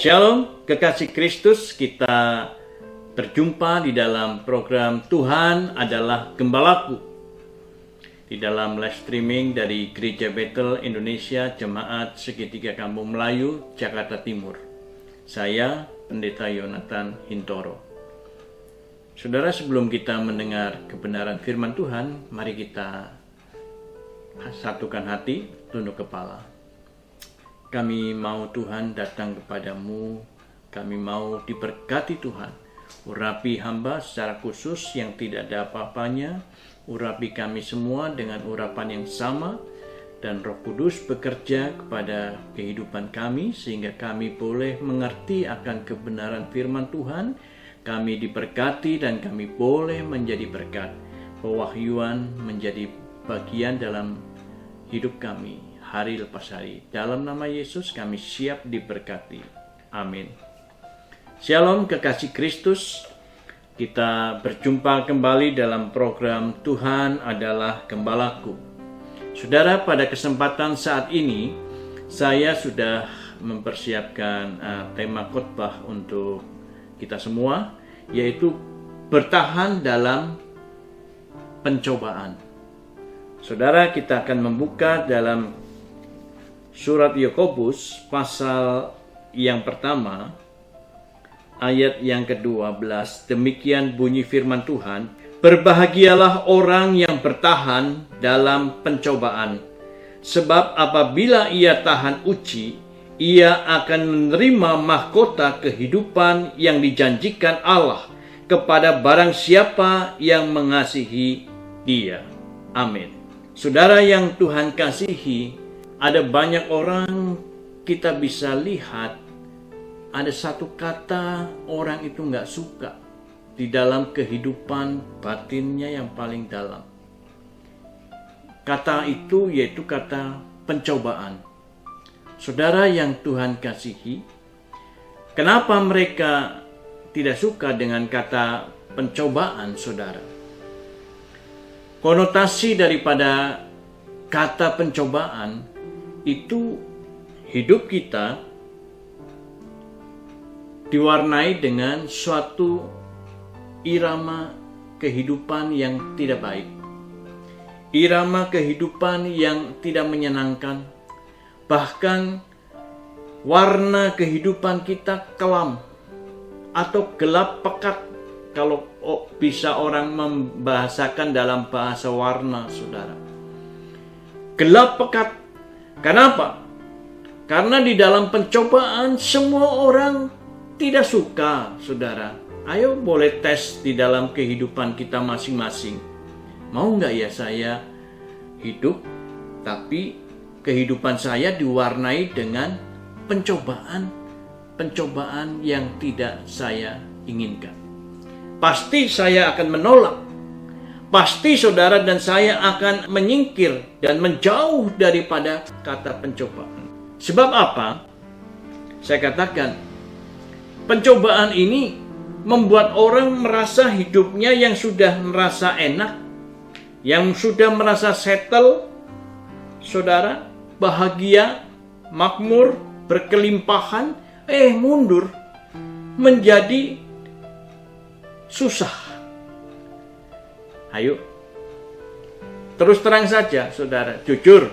Shalom, kekasih Kristus, kita berjumpa di dalam program Tuhan adalah Gembalaku. Di dalam live streaming dari Gereja Bethel Indonesia, Jemaat Segitiga Kampung Melayu, Jakarta Timur. Saya, Pendeta Yonatan Hintoro. Saudara, sebelum kita mendengar kebenaran firman Tuhan, mari kita satukan hati, tunduk kepala. Kami mau Tuhan datang kepadamu, kami mau diberkati Tuhan. Urapi hamba secara khusus yang tidak ada apa-apanya, urapi kami semua dengan urapan yang sama, dan Roh Kudus bekerja kepada kehidupan kami, sehingga kami boleh mengerti akan kebenaran firman Tuhan, kami diberkati dan kami boleh menjadi berkat. Pewahyuan menjadi bagian dalam hidup kami hari lepas hari. Dalam nama Yesus kami siap diberkati. Amin. Shalom kekasih Kristus. Kita berjumpa kembali dalam program Tuhan adalah Gembalaku. Saudara, pada kesempatan saat ini saya sudah mempersiapkan tema khotbah untuk kita semua, yaitu bertahan dalam pencobaan. Saudara, kita akan membuka dalam Surat Yakobus pasal yang pertama, ayat yang ke-12. Demikian bunyi firman Tuhan, berbahagialah orang yang bertahan dalam pencobaan, sebab apabila ia tahan uji, ia akan menerima mahkota kehidupan yang dijanjikan Allah kepada barang siapa yang mengasihi Dia. Amin. Saudara yang Tuhan kasihi, ada banyak orang kita bisa lihat, ada satu kata orang itu nggak suka di dalam kehidupan batinnya yang paling dalam. Kata itu yaitu kata pencobaan. Saudara yang Tuhan kasihi, kenapa mereka tidak suka dengan kata pencobaan, saudara? Konotasi daripada kata pencobaan itu hidup kita diwarnai dengan suatu irama kehidupan yang tidak baik. Irama kehidupan yang tidak menyenangkan. Bahkan warna kehidupan kita kelam atau gelap pekat, kalau bisa orang membahasakan dalam bahasa warna, saudara. Gelap pekat. Kenapa? Karena di dalam pencobaan semua orang tidak suka, saudara. Ayo boleh tes di dalam kehidupan kita masing-masing. Mau nggak ya saya hidup, tapi kehidupan saya diwarnai dengan pencobaan yang tidak saya inginkan. Pasti saya akan menolak. Pasti saudara dan saya akan menyingkir dan menjauh daripada kata pencobaan. Sebab apa? Saya katakan, pencobaan ini membuat orang merasa hidupnya yang sudah merasa enak, yang sudah merasa settle, saudara, bahagia, makmur, berkelimpahan, mundur menjadi susah. Ayo, terus terang saja, saudara, jujur,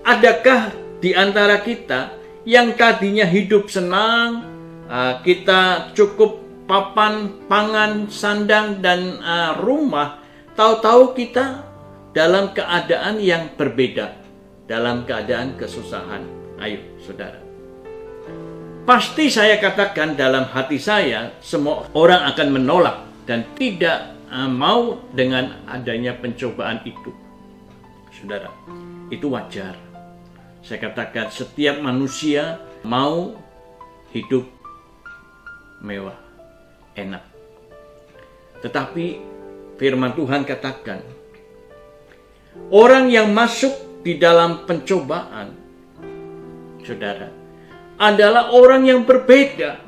adakah di antara kita yang tadinya hidup senang, kita cukup papan, pangan, sandang, dan rumah, tahu-tahu kita dalam keadaan yang berbeda, dalam keadaan kesusahan? Ayo, saudara. Pasti saya katakan dalam hati saya, semua orang akan menolak dan tidak mau dengan adanya pencobaan itu. Saudara, itu wajar. Saya katakan setiap manusia mau hidup mewah, enak. Tetapi firman Tuhan katakan, orang yang masuk di dalam pencobaan, saudara, adalah orang yang berbeda.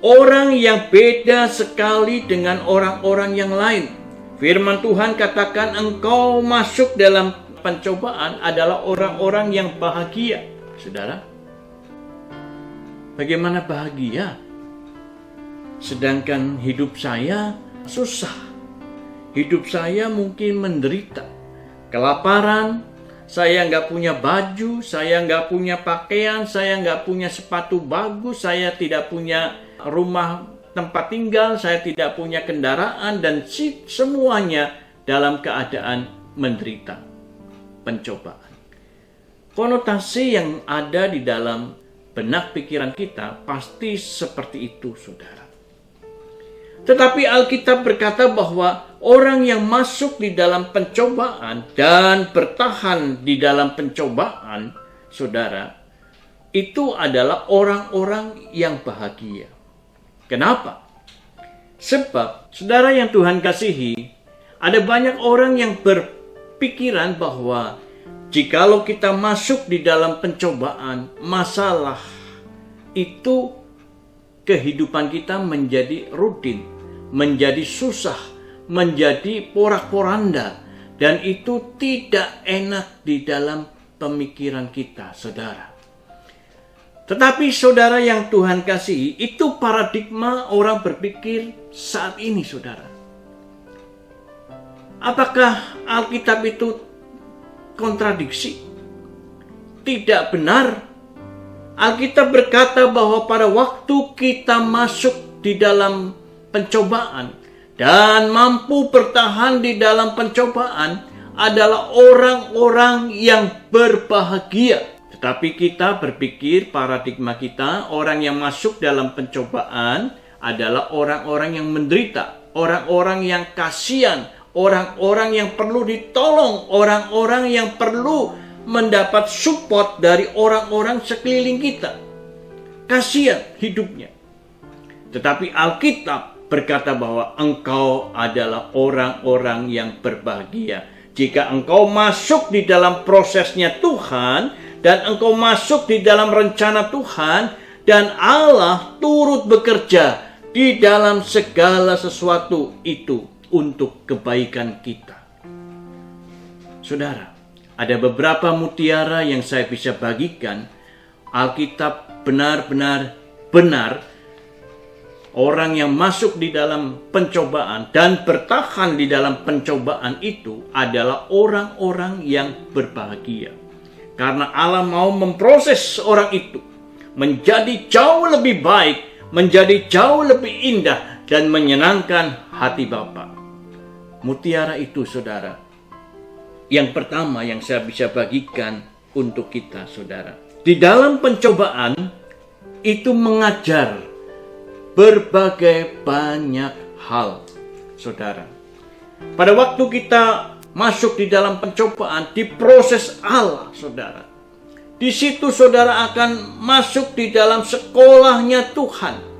Orang yang beda sekali dengan orang-orang yang lain. Firman Tuhan katakan engkau masuk dalam pencobaan adalah orang-orang yang bahagia. Saudara, bagaimana bahagia? Sedangkan hidup saya susah. Hidup saya mungkin menderita. Kelaparan, saya nggak punya baju, saya nggak punya pakaian, saya nggak punya sepatu bagus, saya tidak punya rumah tempat tinggal, saya tidak punya kendaraan, dan semuanya dalam keadaan menderita. Pencobaan. Konotasi yang ada di dalam benak pikiran kita pasti seperti itu, saudara. Tetapi Alkitab berkata bahwa orang yang masuk di dalam pencobaan dan bertahan di dalam pencobaan, saudara, itu adalah orang-orang yang bahagia. Kenapa? Sebab, saudara yang Tuhan kasihi, ada banyak orang yang berpikiran bahwa jikalau kita masuk di dalam pencobaan, masalah, itu kehidupan kita menjadi rutin, menjadi susah, menjadi porak-poranda, dan itu tidak enak di dalam pemikiran kita, saudara. Tetapi saudara yang Tuhan kasihi, itu paradigma orang berpikir saat ini, saudara. Apakah Alkitab itu kontradiksi? Tidak benar. Alkitab berkata bahwa pada waktu kita masuk di dalam pencobaan dan mampu bertahan di dalam pencobaan adalah orang-orang yang berbahagia. Tetapi kita berpikir, paradigma kita, orang yang masuk dalam pencobaan adalah orang-orang yang menderita, orang-orang yang kasihan, orang-orang yang perlu ditolong, orang-orang yang perlu mendapat support dari orang-orang sekeliling kita. Kasihan hidupnya. Tetapi Alkitab berkata bahwa engkau adalah orang-orang yang berbahagia. Jika engkau masuk di dalam prosesnya Tuhan, dan engkau masuk di dalam rencana Tuhan, dan Allah turut bekerja di dalam segala sesuatu itu untuk kebaikan kita. Saudara, ada beberapa mutiara yang saya bisa bagikan. Alkitab benar-benar benar. Orang yang masuk di dalam pencobaan dan bertahan di dalam pencobaan itu adalah orang-orang yang berbahagia. Karena Allah mau memproses orang itu menjadi jauh lebih baik, menjadi jauh lebih indah, dan menyenangkan hati Bapa. Mutiara itu, saudara, yang pertama yang saya bisa bagikan untuk kita, saudara. Di dalam pencobaan itu mengajar berbagai banyak hal, saudara. Pada waktu kita masuk di dalam pencobaan, di proses Allah, saudara. Di situ saudara akan masuk di dalam sekolahnya Tuhan.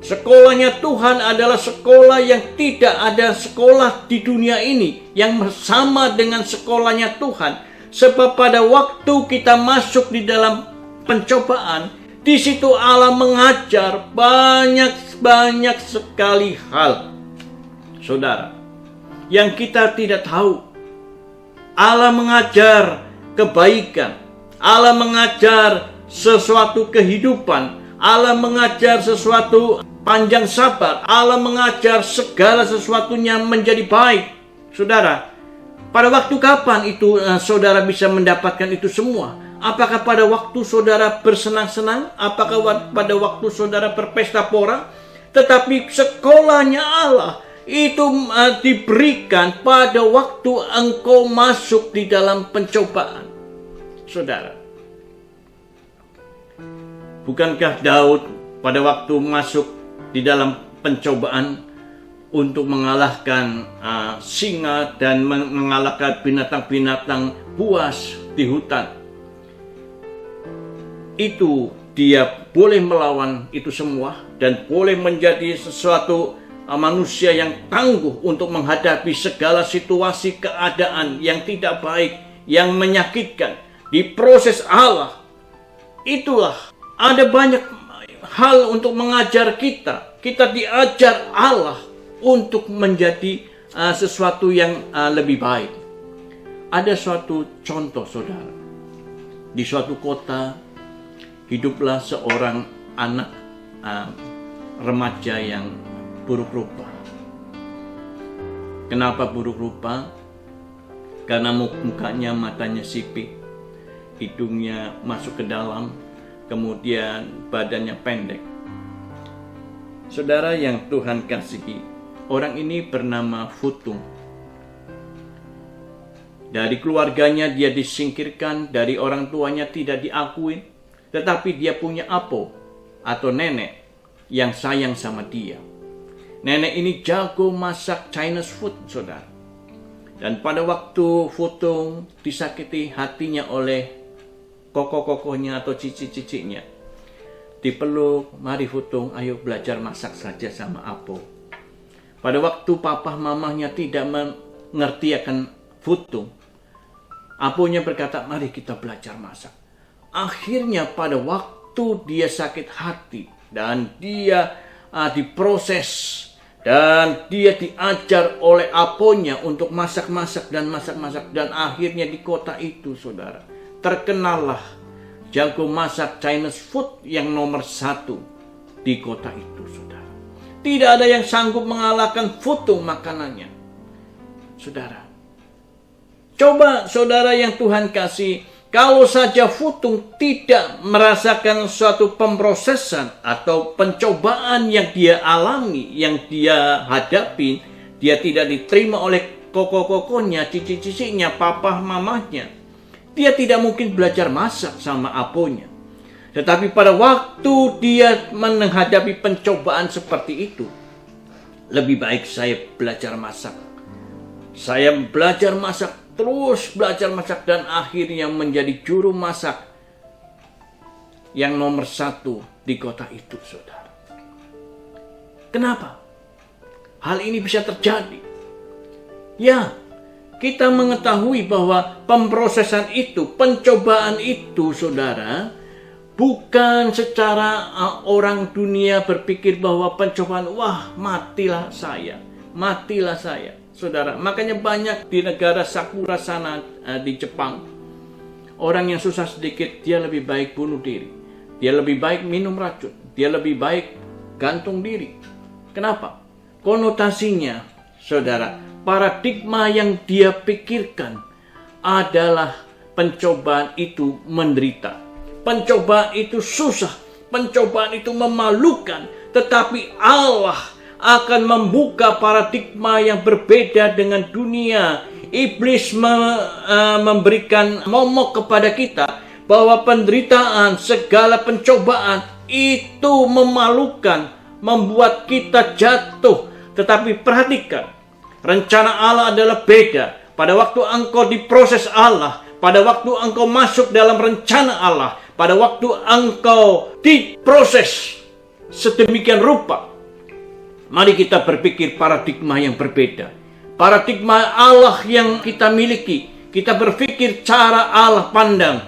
Sekolahnya Tuhan adalah sekolah yang tidak ada sekolah di dunia ini yang sama dengan sekolahnya Tuhan. Sebab pada waktu kita masuk di dalam pencobaan, di situ Allah mengajar banyak sekali hal, saudara, yang kita tidak tahu. Allah mengajar kebaikan, Allah mengajar sesuatu kehidupan, Allah mengajar sesuatu panjang sabar, Allah mengajar segala sesuatunya menjadi baik. Saudara, pada waktu kapan itu saudara bisa mendapatkan itu semua? Apakah pada waktu saudara bersenang-senang? Apakah pada waktu saudara berpesta pora? Tetapi sekolahnya Allah itu diberikan pada waktu engkau masuk di dalam pencobaan. Saudara, bukankah Daud pada waktu masuk di dalam pencobaan untuk mengalahkan singa dan mengalahkan binatang-binatang buas di hutan? Itu dia boleh melawan itu semua dan boleh menjadi sesuatu manusia yang tangguh untuk menghadapi segala situasi keadaan yang tidak baik, yang menyakitkan. Di proses Allah, itulah ada banyak hal untuk mengajar kita. Kita diajar Allah untuk menjadi sesuatu yang lebih baik. Ada suatu contoh, saudara. Di suatu kota hiduplah seorang anak remaja yang buruk rupa. Kenapa buruk rupa? Karena mukanya, matanya sipit, hidungnya masuk ke dalam, kemudian badannya pendek. Saudara yang Tuhan kasihi, orang ini bernama Futung. Dari keluarganya dia disingkirkan, dari orang tuanya tidak diakui, tetapi dia punya apo atau nenek yang sayang sama dia. Nenek ini jago masak Chinese food, saudara. Dan pada waktu Futung disakiti hatinya oleh koko-kokonya atau cici-cicinya, dipeluk, mari Futung, ayo belajar masak saja sama apo. Pada waktu papa mamahnya tidak mengerti akan Futung, aponya berkata, mari kita belajar masak. Akhirnya pada waktu dia sakit hati dan dia diproses dan dia diajar oleh aponya untuk masak-masak dan akhirnya di kota itu, saudara, terkenallah jago masak Chinese food yang nomor 1 di kota itu, saudara. Tidak ada yang sanggup mengalahkan Futung makanannya, saudara. Coba saudara yang Tuhan kasih, kalau saja Futung tidak merasakan suatu pemrosesan atau pencobaan yang dia alami, yang dia hadapi, dia tidak diterima oleh koko-kokonya, cici-cicinya, papa mamahnya, dia tidak mungkin belajar masak sama aponya. Tetapi pada waktu dia menghadapi pencobaan seperti itu, lebih baik saya belajar masak. Saya belajar masak, terus belajar masak, dan akhirnya menjadi juru masak yang nomor 1 di kota itu, saudara. Kenapa hal ini bisa terjadi? Ya, kita mengetahui bahwa pemrosesan itu, pencobaan itu, saudara, bukan secara orang dunia berpikir bahwa pencobaan, wah matilah saya. Saudara, makanya banyak di negara Sakura sana, di Jepang, orang yang susah sedikit, dia lebih baik bunuh diri. Dia lebih baik minum racun. Dia lebih baik gantung diri. Kenapa? Konotasinya, saudara, paradigma yang dia pikirkan adalah pencobaan itu menderita. Pencobaan itu susah. Pencobaan itu memalukan. Tetapi Allah akan membuka paradigma yang berbeda dengan dunia. Iblis memberikan momok kepada kita bahwa penderitaan, segala pencobaan itu memalukan, membuat kita jatuh. Tetapi perhatikan, rencana Allah adalah beda. Pada waktu engkau diproses Allah, pada waktu engkau masuk dalam rencana Allah, pada waktu engkau diproses sedemikian rupa, mari kita berpikir paradigma yang berbeda. Paradigma Allah yang kita miliki. Kita berpikir cara Allah pandang.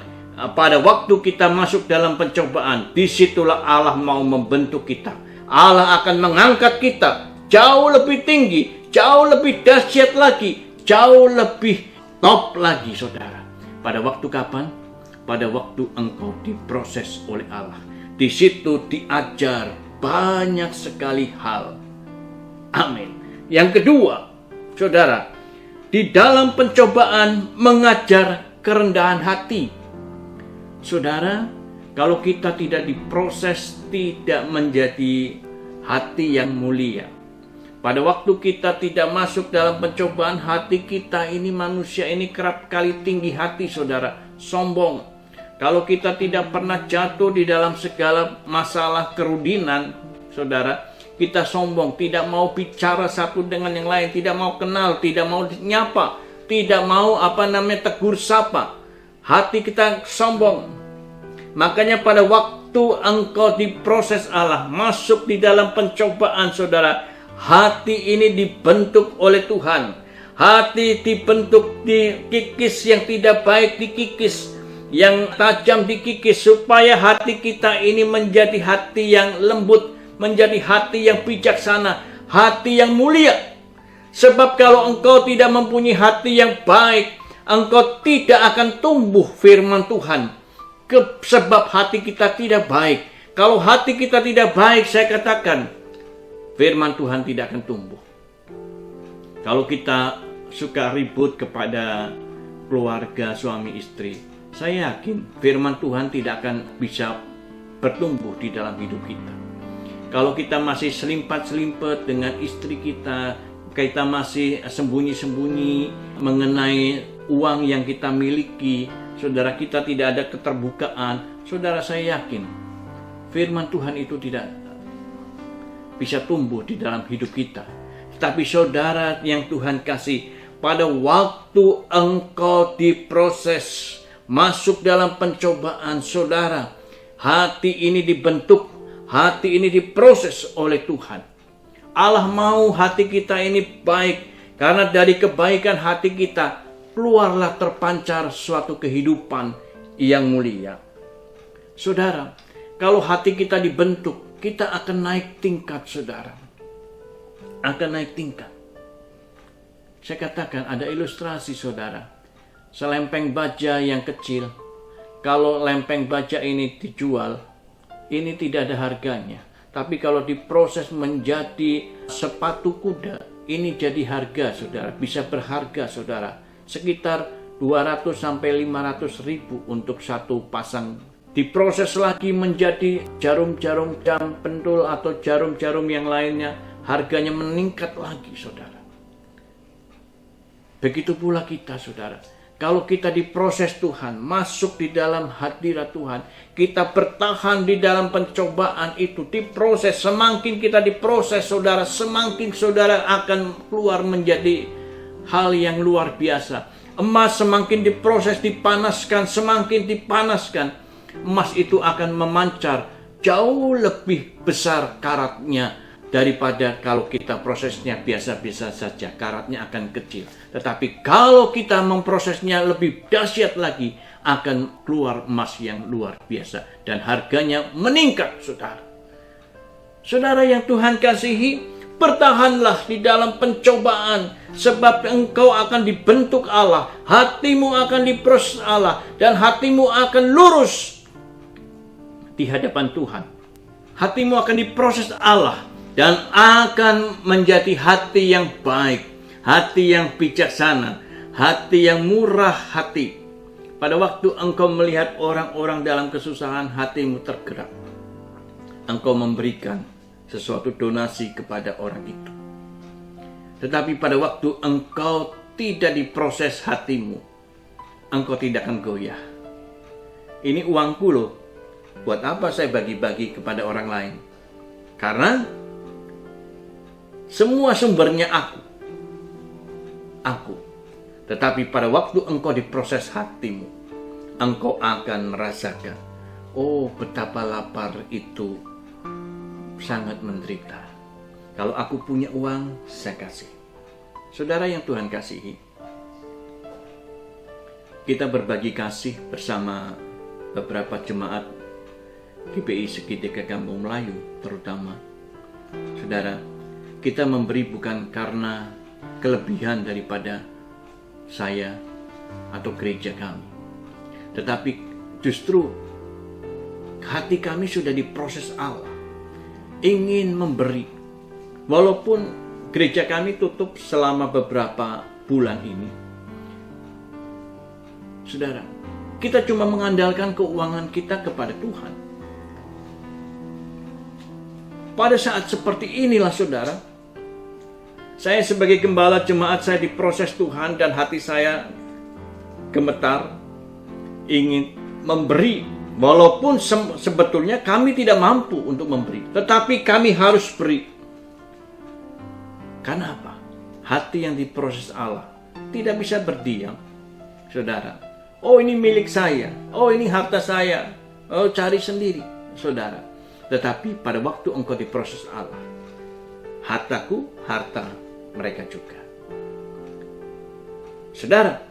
Pada waktu kita masuk dalam pencobaan, disitulah Allah mau membentuk kita. Allah akan mengangkat kita jauh lebih tinggi, jauh lebih dahsyat lagi, jauh lebih top lagi, saudara. Pada waktu kapan? Pada waktu engkau diproses oleh Allah. Di situ diajar banyak sekali hal. Amin. Yang kedua, saudara, di dalam pencobaan mengajar kerendahan hati. Saudara, kalau kita tidak diproses, tidak menjadi hati yang mulia. Pada waktu kita tidak masuk dalam pencobaan, hati kita ini, manusia ini kerap kali tinggi hati, saudara, sombong. Kalau kita tidak pernah jatuh di dalam segala masalah kerudinan, saudara, kita sombong, tidak mau bicara satu dengan yang lain, tidak mau kenal, tidak mau nyapa, tidak mau tegur sapa. Hati kita sombong. Makanya pada waktu engkau diproses Allah, masuk di dalam pencobaan, saudara, hati ini dibentuk oleh Tuhan. Hati dibentuk, dikikis, yang tidak baik dikikis, yang tajam dikikis, supaya hati kita ini menjadi hati yang lembut, menjadi hati yang bijaksana, hati yang mulia. Sebab kalau engkau tidak mempunyai hati yang baik, engkau tidak akan tumbuh firman Tuhan. Sebab hati kita tidak baik, Kalau hati kita tidak baik, saya katakan, firman Tuhan tidak akan tumbuh. Kalau kita suka ribut kepada keluarga suami istri, saya yakin firman Tuhan tidak akan bisa bertumbuh di dalam hidup kita. Kalau kita masih selimpat-selimpet dengan istri kita masih sembunyi-sembunyi mengenai uang yang kita miliki, saudara, kita tidak ada keterbukaan, saudara, saya yakin firman Tuhan itu tidak bisa tumbuh di dalam hidup kita. Tetapi saudara yang Tuhan kasih, pada waktu engkau diproses, masuk dalam pencobaan, saudara, hati ini dibentuk, hati ini diproses oleh Tuhan. Allah mau hati kita ini baik, karena dari kebaikan hati kita keluarlah terpancar suatu kehidupan yang mulia. Saudara, kalau hati kita dibentuk, kita akan naik tingkat, saudara. Akan naik tingkat. Saya katakan ada ilustrasi, saudara. Selempeng baja yang kecil, kalau lempeng baja ini dijual, ini tidak ada harganya. Tapi kalau diproses menjadi sepatu kuda, ini jadi harga, saudara. Bisa berharga, saudara. Sekitar 200 sampai 500 ribu untuk satu pasang. Diproses lagi menjadi jarum-jarum jam pentul atau jarum-jarum yang lainnya. Harganya meningkat lagi, saudara. Begitu pula kita, saudara. Kalau kita diproses Tuhan, masuk di dalam hadirat Tuhan, kita bertahan di dalam pencobaan itu, diproses. Semakin kita diproses, saudara, semakin saudara akan keluar menjadi hal yang luar biasa. Emas semakin diproses, dipanaskan, semakin dipanaskan, emas itu akan memancar jauh lebih besar karatnya daripada kalau kita prosesnya biasa-biasa saja, karatnya akan kecil. Tetapi kalau kita memprosesnya lebih dahsyat lagi, akan keluar emas yang luar biasa dan harganya meningkat, saudara. Saudara yang Tuhan kasihi, bertahanlah di dalam pencobaan, sebab engkau akan dibentuk Allah, hatimu akan diproses Allah, dan hatimu akan lurus di hadapan Tuhan. Hatimu akan diproses Allah dan akan menjadi hati yang baik, hati yang bijaksana, hati yang murah hati. Pada waktu engkau melihat orang-orang dalam kesusahan, hatimu tergerak. Engkau memberikan sesuatu donasi kepada orang itu. Tetapi pada waktu engkau tidak diproses hatimu, engkau tidak akan goyah. Ini uangku loh, buat apa saya bagi-bagi kepada orang lain? Karena semua sumbernya aku. Tetapi pada waktu engkau diproses hatimu, engkau akan merasakan, oh betapa lapar itu sangat menderita. Kalau aku punya uang, saya kasih. Saudara yang Tuhan kasihi, kita berbagi kasih bersama beberapa jemaat GPI Segitiga Kampung Melayu terutama. Saudara, kita memberi bukan karena kelebihan daripada saya atau gereja kami, tetapi justru hati kami sudah diproses Allah, ingin memberi. Walaupun gereja kami tutup selama beberapa bulan ini, saudara, kita cuma mengandalkan keuangan kita kepada Tuhan. Pada saat seperti inilah, saudara, saya sebagai gembala jemaat, saya diproses Tuhan dan hati saya gemetar, ingin memberi. Walaupun sebetulnya kami tidak mampu untuk memberi, tetapi kami harus beri. Karena apa? Hati yang diproses Allah tidak bisa berdiam, saudara. Oh, ini milik saya, oh ini harta saya, oh cari sendiri, saudara. Tetapi pada waktu engkau diproses Allah, hartaku, harta mereka juga. Saudara,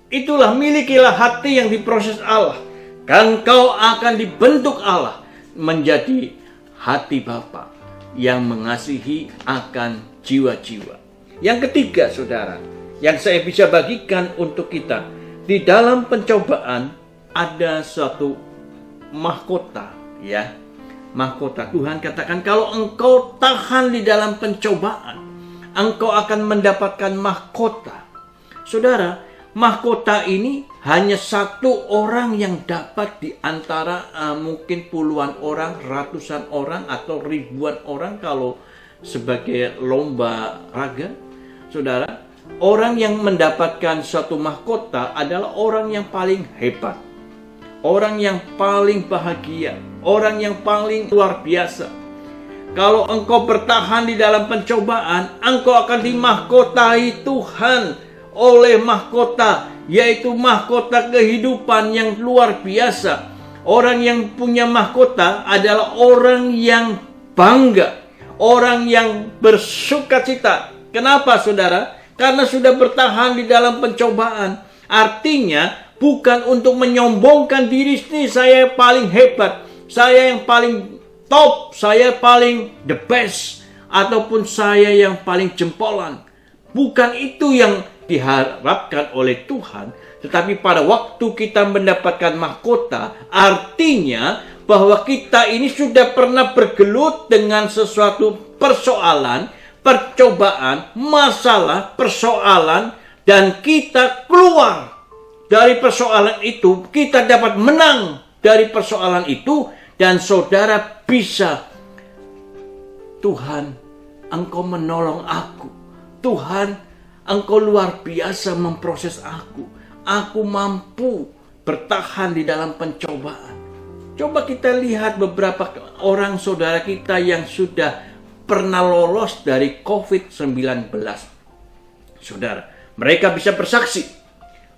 itulah milikilah hati yang diproses Allah. Kan kau akan dibentuk Allah menjadi hati Bapa yang mengasihi akan jiwa-jiwa. Yang ketiga, saudara, yang saya bisa bagikan untuk kita, di dalam pencobaan ada suatu mahkota, ya. mahkota. Tuhan katakan, kalau engkau tahan di dalam pencobaan, engkau akan mendapatkan mahkota. Saudara, mahkota ini hanya satu orang yang dapat di antara mungkin puluhan orang, ratusan orang, atau ribuan orang kalau sebagai lomba raga. Saudara, orang yang mendapatkan suatu mahkota adalah orang yang paling hebat, orang yang paling bahagia, orang yang paling luar biasa. Kalau engkau bertahan di dalam pencobaan, engkau akan dimahkotai Tuhan oleh mahkota, yaitu mahkota kehidupan yang luar biasa. Orang yang punya mahkota adalah orang yang bangga, orang yang bersukacita. Kenapa, saudara? Karena sudah bertahan di dalam pencobaan. Artinya bukan untuk menyombongkan diri sendiri, saya paling hebat, saya yang paling top, saya paling the best, ataupun saya yang paling jempolan. Bukan itu yang diharapkan oleh Tuhan. Tetapi pada waktu kita mendapatkan mahkota, artinya bahwa kita ini sudah pernah bergelut dengan sesuatu persoalan, percobaan, masalah, persoalan, dan kita keluar dari persoalan itu. Kita dapat menang dari persoalan itu, dan saudara bisa, Tuhan, engkau menolong aku. Tuhan, engkau luar biasa memproses aku. Aku mampu bertahan di dalam pencobaan. Coba kita lihat beberapa orang saudara kita yang sudah pernah lolos dari COVID-19. Saudara, mereka bisa bersaksi.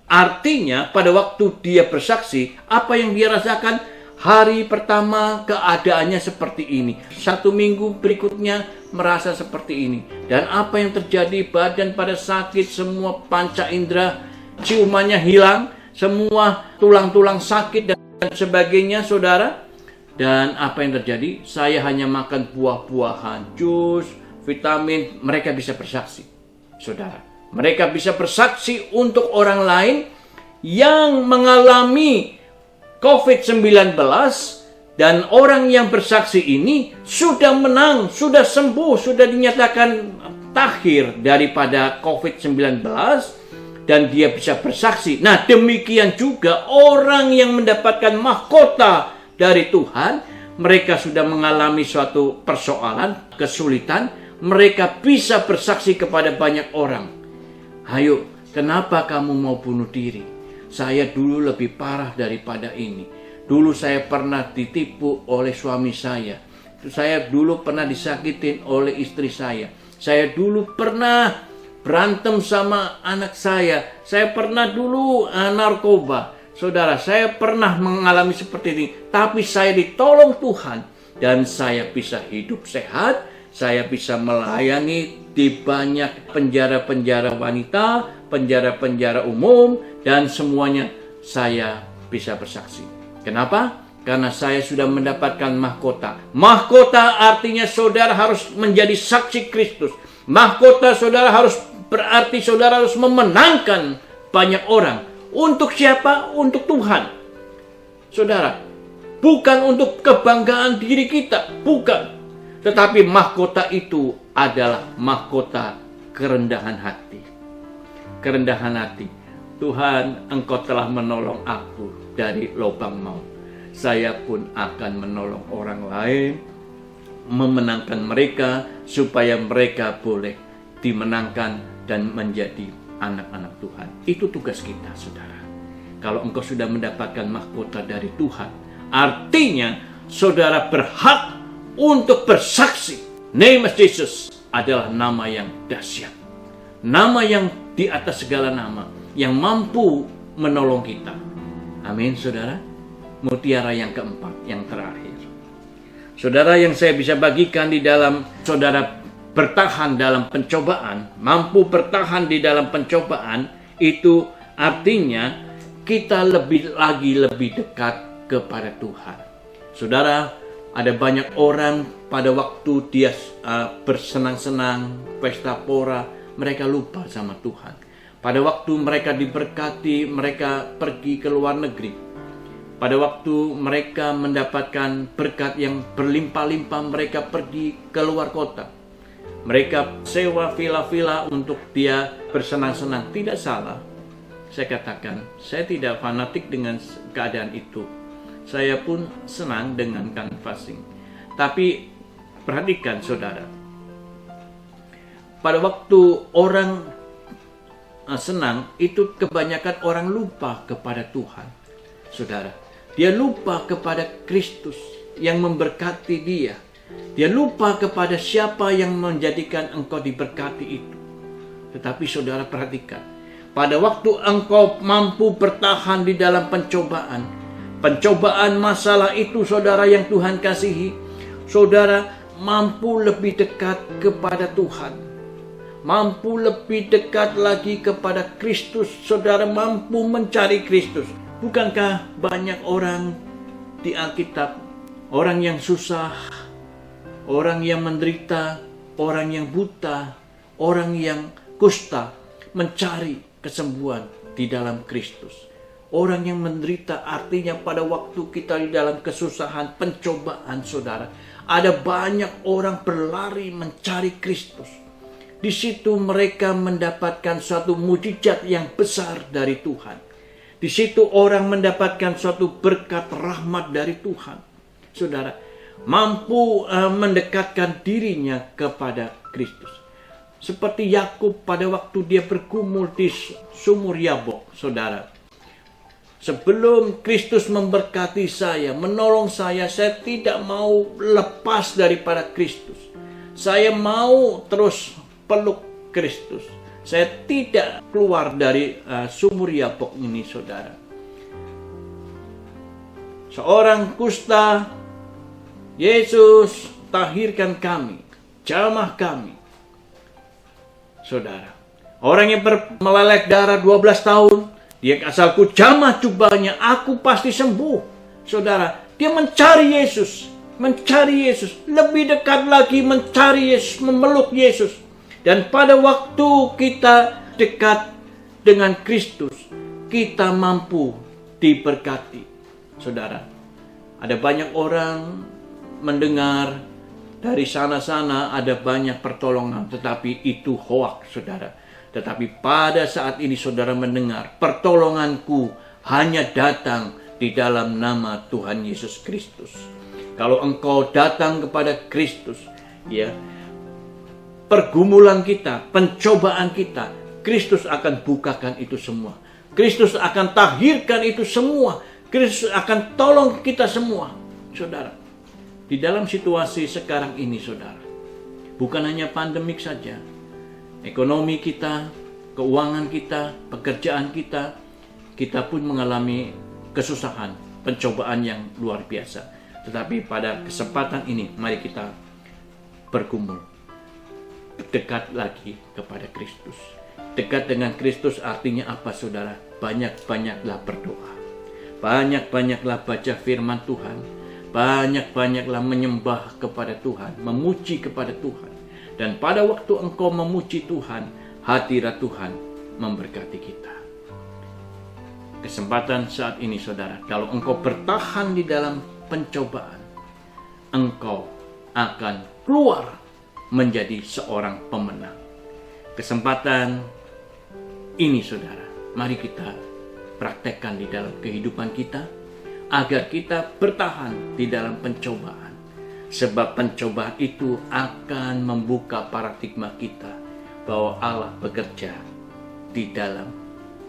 Artinya pada waktu dia bersaksi, apa yang dia rasakan? Hari pertama keadaannya seperti ini. 1 minggu berikutnya merasa seperti ini. Dan apa yang terjadi? Badan pada sakit, semua panca indera ciumannya hilang, semua tulang-tulang sakit dan sebagainya, saudara. Dan apa yang terjadi? Saya hanya makan buah-buahan, jus, vitamin. Mereka bisa bersaksi, saudara. Mereka bisa bersaksi untuk orang lain yang mengalami COVID-19, dan orang yang bersaksi ini sudah menang, sudah sembuh, sudah dinyatakan takhir daripada COVID-19, dan dia bisa bersaksi. Nah, demikian juga orang yang mendapatkan mahkota dari Tuhan, mereka sudah mengalami suatu persoalan, kesulitan, mereka bisa bersaksi kepada banyak orang. Ayo, kenapa kamu mau bunuh diri? Saya dulu lebih parah daripada ini. Dulu saya pernah ditipu oleh suami saya. Saya dulu pernah disakitin oleh istri saya. Saya dulu pernah berantem sama anak saya. Saya pernah dulu narkoba. Saudara, saya pernah mengalami seperti ini. Tapi saya ditolong Tuhan. Dan saya bisa hidup sehat. Saya bisa melayani di banyak penjara-penjara wanita, penjara-penjara umum, dan semuanya saya bisa bersaksi. Kenapa? Karena saya sudah mendapatkan mahkota. Mahkota artinya saudara harus menjadi saksi Kristus. Mahkota saudara harus berarti saudara harus memenangkan banyak orang. Untuk siapa? Untuk Tuhan. Saudara, bukan untuk kebanggaan diri kita, bukan. Tetapi mahkota itu adalah mahkota kerendahan hati. Kerendahan hati. Tuhan, engkau telah menolong aku dari lubang maut. Saya pun akan menolong orang lain, memenangkan mereka, supaya mereka boleh dimenangkan dan menjadi anak-anak Tuhan. Itu tugas kita, saudara. Kalau engkau sudah mendapatkan mahkota dari Tuhan, artinya saudara berhak untuk bersaksi. Name of Jesus adalah nama yang dahsyat. Nama yang di atas segala nama, yang mampu menolong kita. Amin, saudara. Mutiara yang keempat, yang terakhir. Saudara, yang saya bisa bagikan di dalam saudara bertahan dalam pencobaan, mampu bertahan di dalam pencobaan, itu artinya kita lebih dekat kepada Tuhan. Saudara, ada banyak orang pada waktu dia bersenang-senang, pesta pora, mereka lupa sama Tuhan. Pada waktu mereka diberkati, mereka pergi ke luar negeri. Pada waktu mereka mendapatkan berkat yang berlimpah-limpah, mereka pergi keluar kota. Mereka sewa villa-villa untuk dia bersenang-senang. Tidak salah. Saya katakan, saya tidak fanatik dengan keadaan itu. Saya pun senang dengan canvassing. Tapi perhatikan saudara, pada waktu orang senang, itu kebanyakan orang lupa kepada Tuhan. Saudara, dia lupa kepada Kristus yang memberkati dia. Dia lupa kepada siapa yang menjadikan engkau diberkati itu. Tetapi saudara perhatikan, pada waktu engkau mampu bertahan di dalam pencobaan masalah itu, saudara yang Tuhan kasihi, saudara mampu lebih dekat kepada Tuhan, mampu lebih dekat lagi kepada Kristus. Saudara mampu mencari Kristus. Bukankah banyak orang di Alkitab, orang yang susah, orang yang menderita, orang yang buta, orang yang kusta, mencari kesembuhan di dalam Kristus. Orang yang menderita artinya pada waktu kita di dalam kesusahan, pencobaan, saudara, ada banyak orang berlari mencari Kristus. Di situ mereka mendapatkan suatu mujizat yang besar dari Tuhan. Di situ orang mendapatkan suatu berkat rahmat dari Tuhan. Saudara, mampu mendekatkan dirinya kepada Kristus. Seperti Yakub pada waktu dia bergumul di sumur Yabok, saudara. Sebelum Kristus memberkati saya, menolong saya tidak mau lepas daripada Kristus. Saya mau terus peluk Kristus. Saya tidak keluar dari sumur Yabok ini, saudara. Seorang kusta, Yesus, tahirkan kami, jamah kami. Saudara, orang yang meleleh darah 12 tahun, dia asalku jamah jubahnya, aku pasti sembuh. Saudara, dia mencari Yesus, lebih dekat lagi mencari Yesus, memeluk Yesus. Dan pada waktu kita dekat dengan Kristus, kita mampu diberkati. Saudara, ada banyak orang mendengar dari sana-sana ada banyak pertolongan, tetapi itu hoaks, saudara. Tetapi pada saat ini saudara mendengar, pertolonganku hanya datang di dalam nama Tuhan Yesus Kristus. Kalau engkau datang kepada Kristus, ya, pergumulan kita, pencobaan kita, Kristus akan bukakan itu semua. Kristus akan tahirkan itu semua. Kristus akan tolong kita semua. Saudara, di dalam situasi sekarang ini, saudara, bukan hanya pandemik saja, ekonomi kita, keuangan kita, pekerjaan kita, kita pun mengalami kesusahan, pencobaan yang luar biasa. Tetapi pada kesempatan ini, mari kita bergumul dekat lagi kepada Kristus. Dekat dengan Kristus artinya apa, saudara? Banyak-banyaklah berdoa. Banyak-banyaklah baca firman Tuhan. Banyak-banyaklah menyembah kepada Tuhan, memuji kepada Tuhan. Dan pada waktu engkau memuji Tuhan, hadirat Tuhan memberkati kita. Kesempatan saat ini, saudara, kalau engkau bertahan di dalam pencobaan, engkau akan keluar menjadi seorang pemenang. Kesempatan ini, saudara, mari kita praktekkan di dalam kehidupan kita agar kita bertahan di dalam pencobaan. Sebab pencobaan itu akan membuka paradigma kita bahwa Allah bekerja di dalam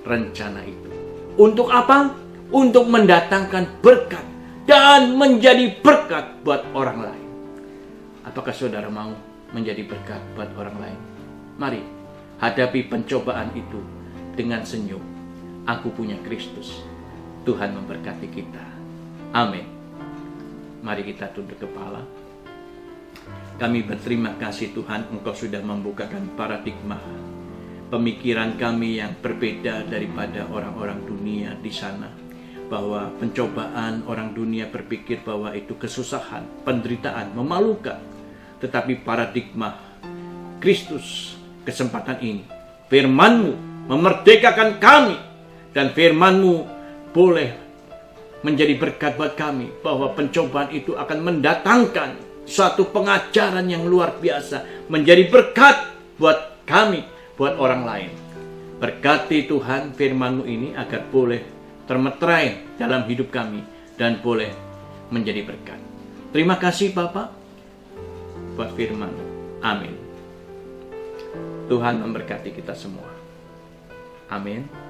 rencana itu. Untuk apa? Untuk mendatangkan berkat dan menjadi berkat buat orang lain. Apakah saudara mau menjadi berkat buat orang lain? Mari hadapi pencobaan itu dengan senyum. Aku punya Kristus. Tuhan memberkati kita. Amin. Mari kita tunduk kepala. Kami berterima kasih Tuhan, Engkau sudah membukakan paradigma pemikiran kami yang berbeda daripada orang-orang dunia di sana. Bahwa pencobaan orang dunia berpikir bahwa itu kesusahan, penderitaan, memalukan. Tetapi paradigma Kristus, kesempatan ini, firman-Mu memerdekakan kami. Dan firman-Mu boleh menjadi berkat buat kami, bahwa pencobaan itu akan mendatangkan suatu pengajaran yang luar biasa, menjadi berkat buat kami, buat orang lain. Berkati Tuhan firman-Mu ini agar boleh termeterai dalam hidup kami dan boleh menjadi berkat. Terima kasih Bapak buat firman-Mu. Amin. Tuhan memberkati kita semua. Amin.